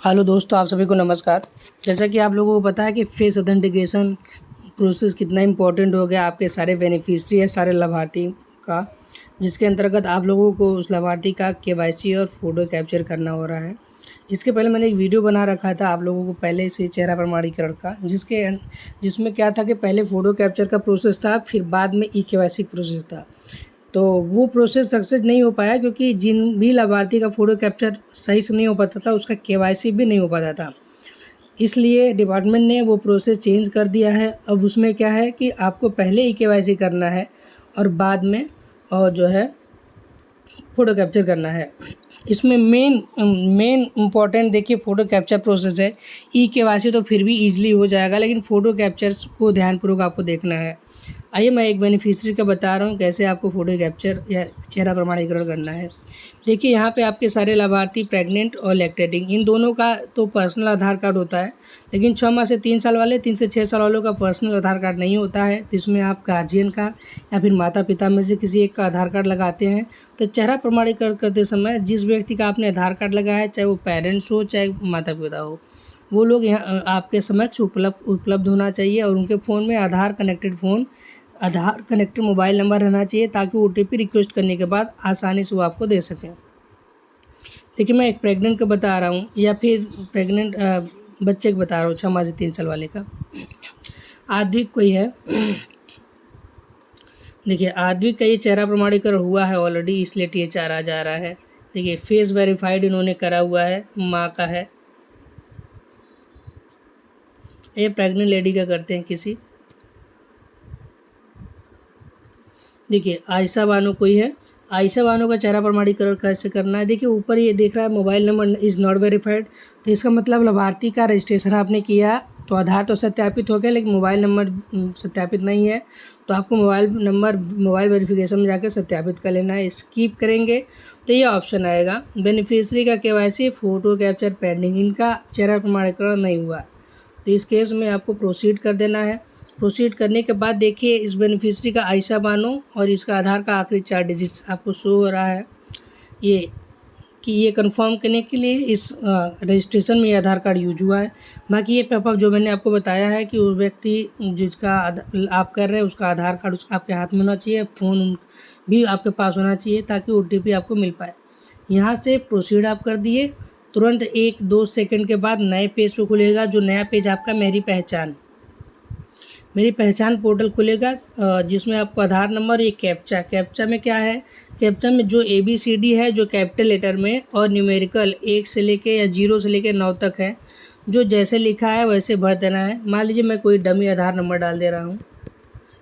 Hello दोस्तों, आप सभी को नमस्कार। जैसा कि आप लोगों को पता है कि फेस ऑथेंटिकेशन प्रोसेस कितना इम्पोर्टेंट हो गया आपके सारे बेनिफिशियरी है, सारे लाभार्थी का, जिसके अंतर्गत आप लोगों को उस लाभार्थी का केवाईसी और फ़ोटो कैप्चर करना हो रहा है। इसके पहले मैंने एक वीडियो बना रखा था आप लोगों को पहले से चेहरा प्रमाणीकरण का, जिसमें क्या था कि पहले फ़ोटो कैप्चर का प्रोसेस था, फिर बाद में ई-केवाईसी प्रोसेस था। तो वो प्रोसेस सक्सेस नहीं हो पाया क्योंकि जिन भी लाभार्थी का फ़ोटो कैप्चर सही से नहीं हो पाता था, उसका केवाईसी भी नहीं हो पाता था। इसलिए डिपार्टमेंट ने वो प्रोसेस चेंज कर दिया है। अब उसमें क्या है कि आपको पहले ही केवाईसी करना है और बाद में जो है फ़ोटो कैप्चर करना है। इसमें मेन इम्पॉर्टेंट देखिए फ़ोटो कैप्चर प्रोसेस है। ई-केवाईसी तो फिर भी ईज़िली हो जाएगा, लेकिन फ़ोटो कैप्चर्स को ध्यानपूर्वक आपको देखना है। आइए मैं एक बेनिफिशियरी का बता रहा हूँ कैसे आपको फ़ोटो कैप्चर या चेहरा प्रमाणीकरण करना है। देखिए यहाँ पे आपके सारे लाभार्थी प्रेग्नेंट और लैक्टेटिंग इन दोनों का तो पर्सनल आधार कार्ड होता है, लेकिन 6 माह से 3 साल वाले, 3 से 6 साल वालों का पर्सनल आधार कार्ड नहीं होता है। तो इसमें आप गार्जियन का या फिर माता-पिता में से किसी एक का आधार कार्ड लगाते हैं। तो चेहरा प्रमाणीकरण करते समय जिस व्यक्ति का आपने आधार कार्ड लगाया है, चाहे वो पेरेंट्स हो चाहे माता-पिता हो, वो लोग यहाँ आपके समक्ष उपलब्ध होना चाहिए और उनके फ़ोन में आधार कनेक्टेड मोबाइल नंबर रहना चाहिए ताकि ओटीपी रिक्वेस्ट करने के बाद आसानी से वो आपको दे सकें। देखिए मैं एक प्रेग्नेंट का बता रहा हूँ या फिर प्रेग्नेंट बच्चे का बता रहा हूँ, 6 माह से 3 साल वाले का। आद्विक कोई है, देखिए आद्विक का ये चेहरा प्रमाणीकरण हुआ है ऑलरेडी, इसलिए THR आ जा रहा है। देखिए फेस वेरीफाइड इन्होंने करा हुआ है, माँ का है। ये प्रेग्नेंट लेडी का करते हैं किसी। देखिए आयशा बानो कोई है, आयशा बानो का चेहरा प्रमाणीकरण कैसे करना है। देखिए ऊपर ये देख रहा है mobile number is not verified, तो इसका मतलब लाभार्थी का रजिस्ट्रेशन आपने किया तो आधार तो सत्यापित हो गया, लेकिन मोबाइल नंबर सत्यापित नहीं है। तो आपको मोबाइल वेरिफिकेशन में जाकर सत्यापित कर लेना है। स्किप करेंगे तो ये ऑप्शन आएगा बेनिफिशियरी का केवाईसी फ़ोटो कैप्चर पेंडिंग, इनका चेहरा प्रमाणीकरण नहीं हुआ, तो इस केस में आपको प्रोसीड कर देना है। प्रोसीड करने के बाद देखिए इस बेनिफिशियरी का आयशा बानो और इसका आधार का आखिरी 4 डिजिट्स आपको शो हो रहा है। ये कंफर्म करने के लिए इस रजिस्ट्रेशन में ये आधार कार्ड यूज हुआ है। बाकी ये पेपर जो मैंने आपको बताया है कि वो व्यक्ति जिसका आप कर रहे हैं उसका आधार कार्ड आपके हाथ में होना चाहिए, फ़ोन भी आपके पास होना चाहिए ताकि OTP आपको मिल पाए। यहाँ से प्रोसीड आप कर दिए, तुरंत 1-2 सेकंड के बाद नए पेज पे खुलेगा। जो नया पेज आपका मेरी पहचान पोर्टल खुलेगा, जिसमें आपको आधार नंबर, ये कैप्चा में क्या है, कैप्चा में जो ABCD है जो कैपिटल लेटर में और न्यूमेरिकल 1 से लेके या 0 से लेके 9 तक है, जो जैसे लिखा है वैसे भर देना है। मान लीजिए मैं कोई डमी आधार नंबर डाल दे रहा हूँ,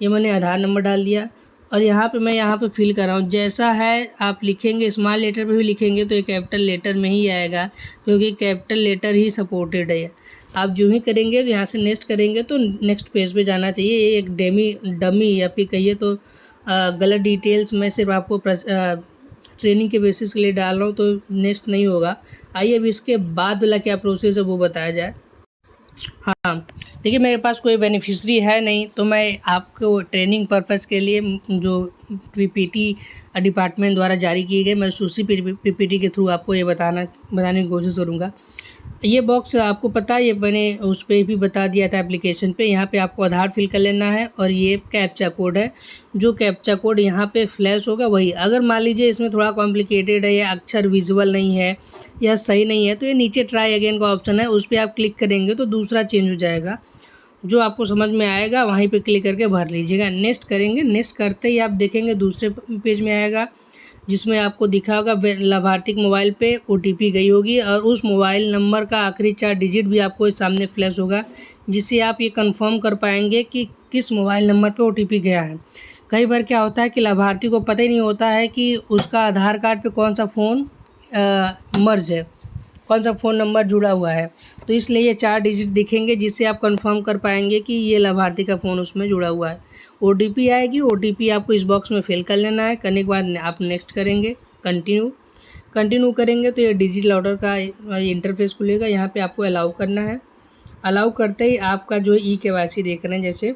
ये मैंने आधार नंबर डाल दिया और यहाँ पे फिल कर रहा हूँ। जैसा है आप लिखेंगे, स्मॉल लेटर पे भी लिखेंगे तो ये कैपिटल लेटर में ही आएगा क्योंकि कैपिटल लेटर ही सपोर्टेड है। आप जो ही करेंगे तो यहाँ से नेक्स्ट करेंगे तो नेक्स्ट पेज पे जाना चाहिए। ये एक डमी या फिर कहिए तो गलत डिटेल्स मैं सिर्फ आपको ट्रेनिंग के बेसिस के लिए डाल रहा हूँ, तो नेक्स्ट नहीं होगा। आइए अब इसके बाद वाला क्या प्रोसेस है वो बताया जाए। हाँ, देखिए मेरे पास कोई बेनिफिशियरी है नहीं, तो मैं आपको ट्रेनिंग पर्पज़ के लिए जो PPT डिपार्टमेंट द्वारा जारी की गई, मैं उसी PPT के थ्रू आपको ये बताने की कोशिश करूँगा। ये बॉक्स आपको पता है, ये मैंने उस पर भी बता दिया था एप्लीकेशन पे। यहाँ पे आपको आधार फिल कर लेना है और ये कैप्चा कोड है, जो कैप्चा कोड यहाँ पे फ्लैश होगा वही। अगर मान लीजिए इसमें थोड़ा कॉम्प्लिकेटेड है या अक्षर विजुअल नहीं है या सही नहीं है, तो ये नीचे ट्राई अगेन का ऑप्शन है, उस पर आप क्लिक करेंगे तो दूसरा चेंज हो जाएगा। जो आपको समझ में आएगा वहीं पे क्लिक करके भर लीजिएगा। नेक्स्ट करेंगे, नेक्स्ट करते ही आप देखेंगे दूसरे पेज में आएगा जिसमें आपको दिखा होगा लाभार्थी के मोबाइल पे OTP गई होगी और उस मोबाइल नंबर का आखिरी 4 डिजिट भी आपको सामने फ्लैश होगा, जिससे आप ये कंफर्म कर पाएंगे कि किस मोबाइल नंबर पे OTP गया है। कई बार क्या होता है कि लाभार्थी को पता ही नहीं होता है कि उसका आधार कार्ड पे कौन सा फ़ोन मर्ज है, कौन सा फ़ोन नंबर जुड़ा हुआ है, तो इसलिए ये 4 डिजिट दिखेंगे जिससे आप कंफर्म कर पाएंगे कि ये लाभार्थी का फ़ोन उसमें जुड़ा हुआ है। OTP आएगी, OTP आपको इस बॉक्स में फिल कर लेना है। करने के बाद आप नेक्स्ट करेंगे, कंटिन्यू करेंगे तो ये डिजिटल लॉकर का इंटरफेस खुलेगा। यहाँ पे आपको अलाउ करना है। अलाउ करते ही आपका जो ई-केवाईसी देख रहे हैं, जैसे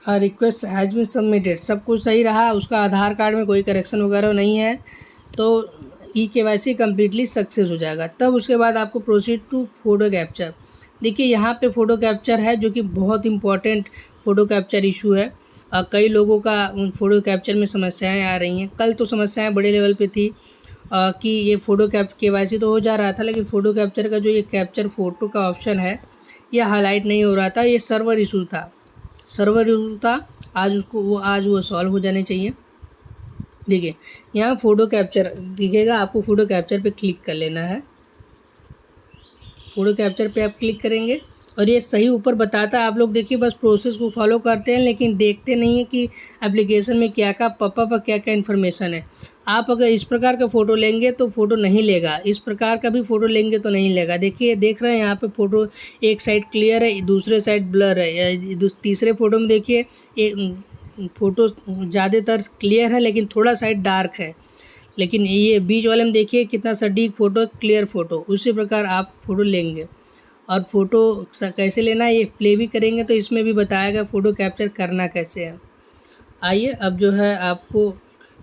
रिक्वेस्ट हैज़ बीन सबमिटेड, सब कुछ सही रहा, उसका आधार कार्ड में कोई करेक्शन वगैरह नहीं है, तो KYC कम्प्लीटली सक्सेस हो जाएगा। तब उसके बाद आपको प्रोसीड टू फ़ोटो कैप्चर। देखिए यहाँ पे फ़ोटो कैप्चर है जो कि बहुत इम्पॉर्टेंट फ़ोटो कैप्चर इशू है। कई लोगों का उन फ़ोटो कैप्चर में समस्याएं आ रही हैं। कल तो समस्याएं बड़े लेवल पे थी कि ये फ़ोटो KYC तो हो जा रहा था, लेकिन फ़ोटो कैप्चर का जो ये कैप्चर फ़ोटो का ऑप्शन है ये हाईलाइट नहीं हो रहा था। ये सर्वर इशू था, आज वो सॉल्व हो जाने चाहिए। देखिए यहाँ फ़ोटो कैप्चर दिखेगा, आपको फ़ोटो कैप्चर पे क्लिक कर लेना है। फ़ोटो कैप्चर पे आप क्लिक करेंगे और ये सही ऊपर बताता है। आप लोग देखिए बस प्रोसेस को फॉलो करते हैं, लेकिन देखते नहीं है कि एप्लीकेशन में क्या क्या पॉपअप क्या क्या इन्फॉर्मेशन है। आप अगर इस प्रकार का फ़ोटो लेंगे तो फ़ोटो नहीं लेगा, इस प्रकार का भी फ़ोटो लेंगे तो नहीं लेगा। देखिए देख रहे हैं यहाँ पे फ़ोटो एक साइड क्लियर है, दूसरे साइड ब्लर है। तीसरे फ़ोटो में देखिए फ़ोटो ज़्यादातर क्लियर है लेकिन थोड़ा साइड डार्क है, लेकिन ये बीच वाले में देखिए कितना सटीक फ़ोटो, क्लियर फ़ोटो। उसी प्रकार आप फ़ोटो लेंगे। और फ़ोटो कैसे लेना है ये प्ले भी करेंगे तो इसमें भी बताएगा फ़ोटो कैप्चर करना कैसे है। आइए अब जो है आपको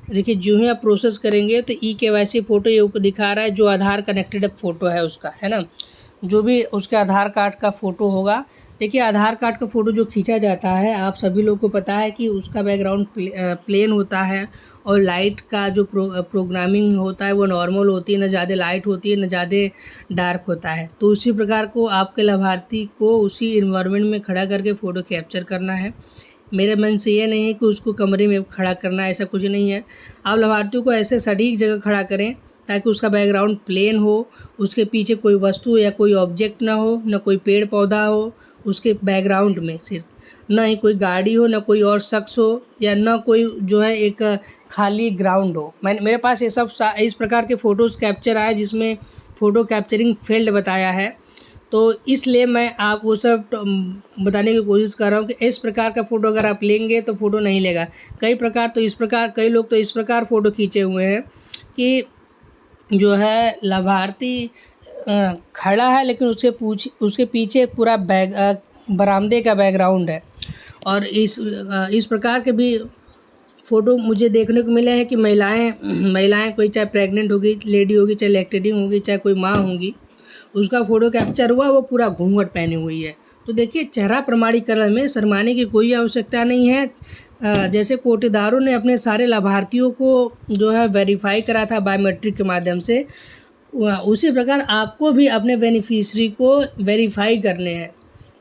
देखिए जो ही आप प्रोसेस करेंगे तो KYC फ़ोटो ये ऊपर दिखा रहा है, जो आधार कनेक्टेड फ़ोटो है उसका, है ना, जो भी उसके आधार कार्ड का फ़ोटो होगा। देखिए आधार कार्ड का फ़ोटो जो खींचा जाता है, आप सभी लोग को पता है कि उसका बैकग्राउंड प्लेन होता है और लाइट का जो प्रोग्रामिंग होता है वो नॉर्मल होती है, ना ज़्यादा लाइट होती है ना ज़्यादा डार्क होता है। तो उसी प्रकार को आपके लाभार्थी को उसी इन्वायरमेंट में खड़ा करके फ़ोटो कैप्चर करना है। मेरे मन से ये नहीं है कि उसको कमरे में खड़ा करना है, ऐसा कुछ नहीं है। आप लाभार्थियों को ऐसे सटीक जगह खड़ा करें ताकि उसका बैकग्राउंड प्लेन हो, उसके पीछे कोई वस्तु या कोई ऑब्जेक्ट ना हो, ना कोई पेड़ पौधा हो उसके बैकग्राउंड में, सिर्फ ना ही कोई गाड़ी हो, ना कोई और शख्स हो, या ना कोई जो है एक खाली ग्राउंड हो। मेरे पास ये सब इस प्रकार के फ़ोटोज़ कैप्चर आए जिसमें फ़ोटो कैप्चरिंग फील्ड बताया है, तो इसलिए मैं आप वो सब बताने की कोशिश कर रहा हूँ कि इस प्रकार का फ़ोटो अगर आप लेंगे तो फ़ोटो नहीं लेगा। कई लोग तो इस प्रकार फ़ोटो खींचे हुए हैं कि जो है लाभार्थी खड़ा है लेकिन उसके पीछे पूरा बरामदे का बैकग्राउंड है। और इस प्रकार के भी फ़ोटो मुझे देखने को मिले हैं कि महिलाएं कोई चाहे प्रेग्नेंट होगी लेडी होगी, चाहे लैक्टेटिंग होगी, चाहे कोई माँ होगी, उसका फ़ोटो कैप्चर हुआ, वो पूरा घूंघट पहनी हुई है। तो देखिए चेहरा प्रमाणीकरण में शर्माने की कोई आवश्यकता नहीं है। जैसे कोटेदारों ने अपने सारे लाभार्थियों को जो है वेरीफाई करा था बायोमेट्रिक के माध्यम से, उसी प्रकार आपको भी अपने बेनिफिशियरी को वेरीफाई करने हैं।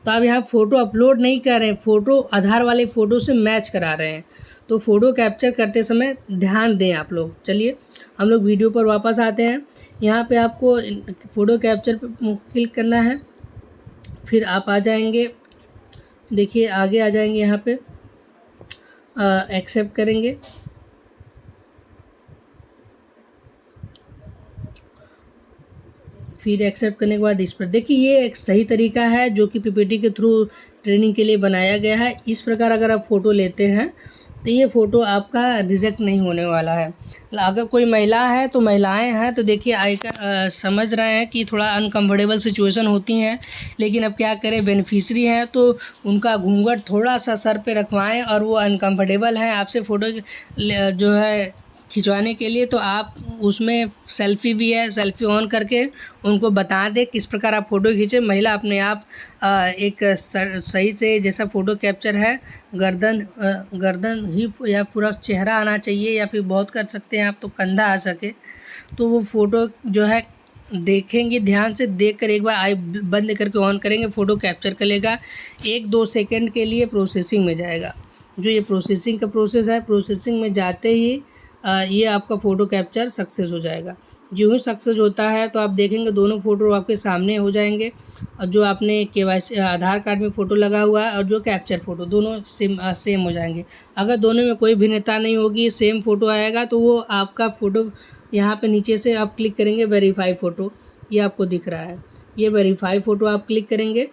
तो आप यहाँ फ़ोटो अपलोड नहीं कर रहे हैं, फ़ोटो आधार वाले फ़ोटो से मैच करा रहे हैं। तो फ़ोटो कैप्चर करते समय ध्यान दें आप लोग। चलिए हम लोग वीडियो पर वापस आते हैं। यहाँ पे आपको फ़ोटो कैप्चर पे क्लिक करना है, फिर आप आ जाएंगे, देखिए आगे आ जाएंगे, यहाँ पे एक्सेप्ट करेंगे। फिर एक्सेप्ट करने के बाद इस पर देखिए ये एक सही तरीका है जो कि PPT के थ्रू ट्रेनिंग के लिए बनाया गया है। इस प्रकार अगर आप फ़ोटो लेते हैं तो ये फ़ोटो आपका रिजेक्ट नहीं होने वाला है। अगर कोई महिला है तो महिलाएं हैं तो देखिए समझ रहे हैं कि थोड़ा अनकम्फर्टेबल सिचुएशन होती हैं, लेकिन अब क्या करें, बेनिफिशियरी हैं तो उनका घूंघट थोड़ा सा सर पे रखवाएं और वो अनकम्फर्टेबल हैं आपसे फ़ोटो जो है खिंचवाने के लिए, तो आप उसमें सेल्फ़ी भी है, सेल्फ़ी ऑन करके उनको बता दें किस प्रकार आप फ़ोटो खींचें। महिला अपने आप एक सही से जैसा फ़ोटो कैप्चर है, गर्दन ही या पूरा चेहरा आना चाहिए, या फिर बहुत कर सकते हैं आप तो कंधा आ सके, तो वो फ़ोटो जो है देखेंगे, ध्यान से देखकर एक बार आई बंद करके ऑन करेंगे, फ़ोटो कैप्चर कर लेगा। 1-2 सेकंड के लिए प्रोसेसिंग में जाएगा। जो ये प्रोसेसिंग का प्रोसेस है, प्रोसेसिंग में जाते ही ये आपका फ़ोटो कैप्चर सक्सेस हो जाएगा। जो ही सक्सेस होता है तो आप देखेंगे दोनों फ़ोटो आपके सामने हो जाएंगे, और जो आपने KYC आधार कार्ड में फ़ोटो लगा हुआ है और जो कैप्चर फ़ोटो दोनों सेम हो जाएंगे। अगर दोनों में कोई भिन्नता नहीं होगी, सेम फ़ोटो आएगा, तो वो आपका फ़ोटो यहाँ पे नीचे से आप क्लिक करेंगे वेरीफाई फ़ोटो, ये आपको दिख रहा है, ये वेरीफाई फ़ोटो आप क्लिक करेंगे।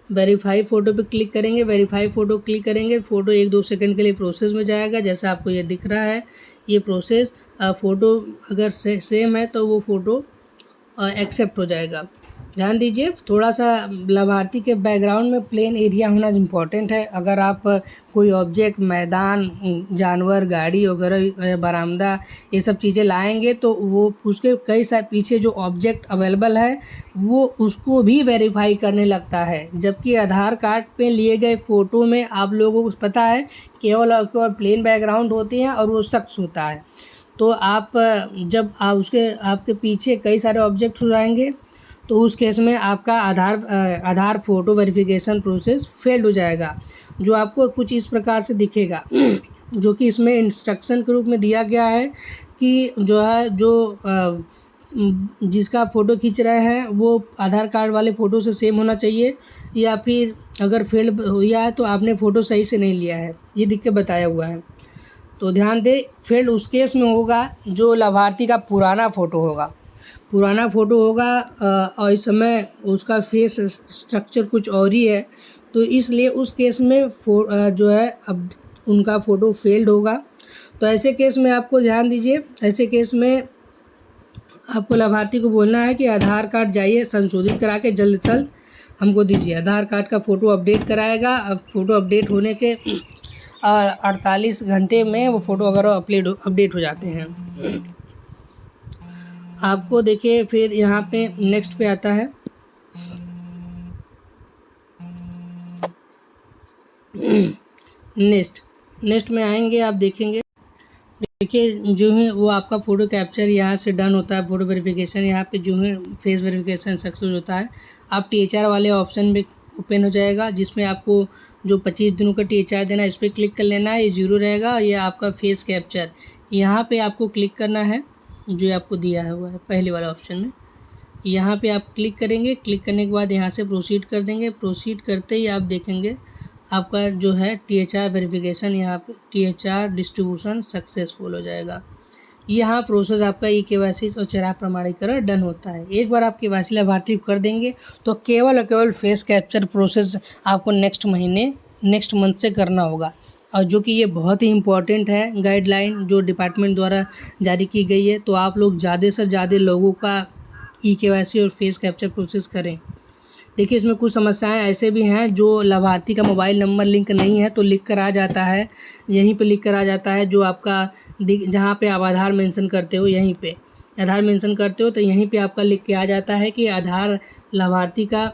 वेरीफाई फ़ोटो पे क्लिक करेंगे, वेरीफाई फ़ोटो क्लिक करेंगे, फ़ोटो 1-2 सेकंड के लिए प्रोसेस में जाएगा। जैसा आपको ये दिख रहा है ये प्रोसेस, फ़ोटो अगर सेम है तो वो फ़ोटो एक्सेप्ट हो जाएगा। ध्यान दीजिए, थोड़ा सा लाभार्थी के बैकग्राउंड में प्लेन एरिया होना इम्पोर्टेंट है। अगर आप कोई ऑब्जेक्ट, मैदान, जानवर, गाड़ी वगैरह, बरामदा, ये सब चीज़ें लाएंगे तो वो उसके कई सारे पीछे जो ऑब्जेक्ट अवेलेबल है वो उसको भी वेरीफाई करने लगता है। जबकि आधार कार्ड पे लिए गए फ़ोटो में आप लोगों को पता है केवल और केवल प्लेन बैकग्राउंड होती है और वो शख्स होता है। तो आप जब आप उसके आपके पीछे कई सारे ऑब्जेक्ट हो जाएंगे तो उस केस में आपका आधार फ़ोटो वेरिफिकेशन प्रोसेस फेल हो जाएगा, जो आपको कुछ इस प्रकार से दिखेगा जो कि इसमें इंस्ट्रक्शन के रूप में दिया गया है कि जो है जिसका फ़ोटो खींच रहे हैं वो आधार कार्ड वाले फ़ोटो से सेम होना चाहिए, या फिर अगर फेल हुआ है तो आपने फ़ोटो सही से नहीं लिया है, ये दिख के बताया हुआ है। तो ध्यान दें, फेल उस केस में होगा जो लाभार्थी का पुराना फ़ोटो होगा। और इस समय उसका फेस स्ट्रक्चर कुछ और ही है, तो इसलिए उस केस में जो है अब उनका फ़ोटो फेल्ड होगा। तो ऐसे केस में आपको ध्यान दीजिए, ऐसे केस में आपको लाभार्थी को बोलना है कि आधार कार्ड जाइए संशोधित करा के जल्द से जल्द हमको दीजिए। आधार कार्ड का फ़ोटो अपडेट कराएगा। अब फ़ोटो अपडेट होने के 48 घंटे में वो फ़ोटो वगैरह अपडेट हो जाते हैं। आपको देखिए फिर यहाँ पे नेक्स्ट पे आता है नेक्स्ट में आएंगे, आप देखेंगे, देखिए जो है वो आपका फ़ोटो कैप्चर यहाँ से डन होता है। फ़ोटो वेरिफिकेशन यहाँ पे जो है फेस वेरिफिकेशन सक्सेस होता है। आप THR वाले ऑप्शन में ओपन हो जाएगा, जिसमें आपको जो 25 दिनों का THR देना है इस पर क्लिक कर लेना है, ये 0 रहेगा। ये आपका फेस कैप्चर यहाँ पे आपको क्लिक करना है, जो आपको दिया हुआ है पहले वाला ऑप्शन में। यहाँ पे आप क्लिक करेंगे, क्लिक करने के बाद यहाँ से प्रोसीड कर देंगे। प्रोसीड करते ही आप देखेंगे आपका जो है THR वेरिफिकेशन, यहाँ पे THR डिस्ट्रीब्यूशन सक्सेसफुल हो जाएगा। यहाँ प्रोसेस आपका KYC और चेहरा प्रमाणीकरण डन होता है। एक बार आप KYC लाभार्थी कर देंगे तो केवल और केवल फेस कैप्चर प्रोसेस आपको नेक्स्ट मंथ से करना होगा, और जो कि ये बहुत ही इम्पॉर्टेंट है गाइडलाइन जो डिपार्टमेंट द्वारा जारी की गई है। तो आप लोग ज़्यादा से ज़्यादा लोगों का KYC और फेस कैप्चर प्रोसेस करें। देखिए इसमें कुछ समस्याएं ऐसे भी हैं जो लाभार्थी का मोबाइल नंबर लिंक नहीं है तो लिख कर आ जाता है, यहीं पे लिख कर आ जाता है, जो आपका जहाँ पे आप आधार मेंशन करते हो, यहीं पे आधार मेंशन करते हो तो यहीं पे आपका लिख के आ जाता है कि आधार लाभार्थी का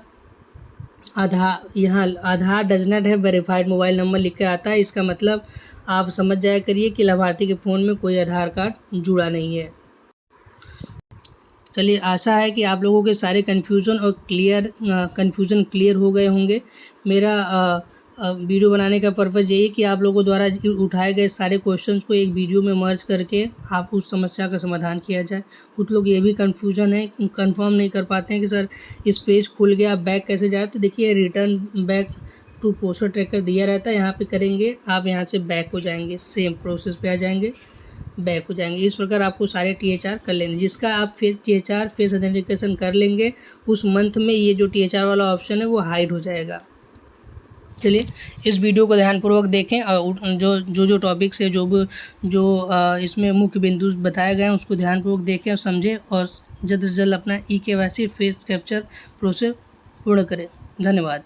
Aadhaar does not have verified mobile number लिख के आता है। इसका मतलब आप समझ जाया करिए कि लाभार्थी के फ़ोन में कोई आधार कार्ड जुड़ा नहीं है। चलिए, आशा है कि आप लोगों के सारे कन्फ्यूज़न क्लियर हो गए होंगे। मेरा वीडियो बनाने का पर्पज़ यही है कि आप लोगों द्वारा उठाए गए सारे क्वेश्चंस को एक वीडियो में मर्ज करके आप उस समस्या का समाधान किया जाए। कुछ लोग ये भी कंफर्म नहीं कर पाते हैं कि सर इस पेज खुल गया, बैक कैसे जाए। तो देखिए return back to poster tracker दिया रहता है, यहाँ पे करेंगे आप, यहाँ से बैक हो जाएंगे, सेम प्रोसेस पे आ जाएंगे, बैक हो जाएंगे। इस प्रकार आपको सारे THR कर लेंगे। जिसका आप THR फेस आइडेंटिफिकेशन कर लेंगे उस मंथ में ये जो THR वाला ऑप्शन है वो हाइड हो जाएगा। चलिए इस वीडियो को ध्यानपूर्वक देखें और जो टॉपिक्स है जो इसमें मुख्य बिंदु बताए गए हैं उसको ध्यानपूर्वक देखें और समझें, और जल्द से जल्द अपना KYC फेस कैप्चर प्रोसेस पूर्ण करें। धन्यवाद।